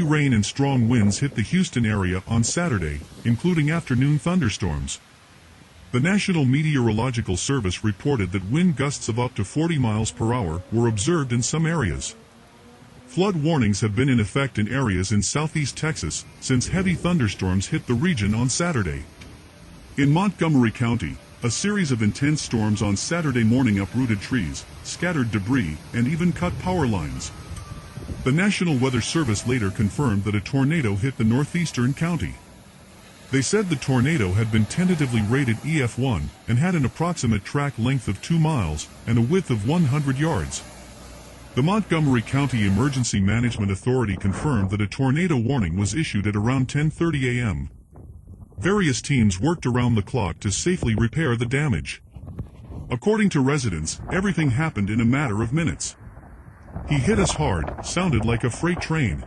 rain and strong winds hit the Houston area on Saturday, including afternoon thunderstorms. The National Meteorological Service reported that wind gusts of up to 40 miles per hour were observed in some areas. Flood warnings have been in effect in areas in southeast Texas since heavy thunderstorms hit the region on Saturday. In Montgomery County, a series of intense storms on Saturday morning uprooted trees, scattered debris, and even cut power lines. The National Weather Service later confirmed that a tornado hit the northeastern county. They said the tornado had been tentatively rated EF1 and had an approximate track length of 2 miles and a width of 100 yards. The Montgomery County Emergency Management Authority confirmed that a tornado warning was issued at around 10:30 a.m. Various teams worked around the clock to safely repair the damage. According to residents, everything happened in a matter of minutes. "He hit us hard, sounded like a freight train.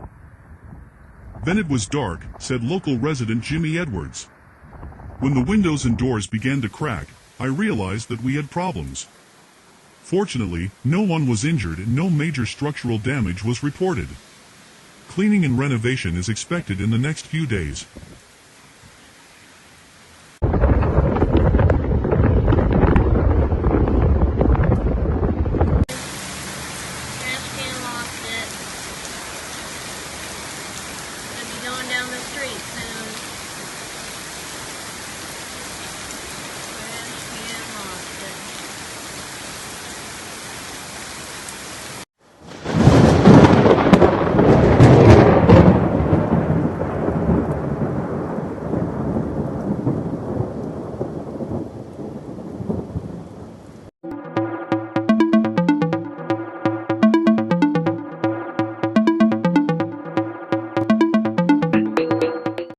Then it was dark," said local resident Jimmy Edwards. "When the windows and doors began to crack, I realized that we had problems. Fortunately, no one was injured and no major structural damage was reported. Cleaning and renovation is expected in the next few days."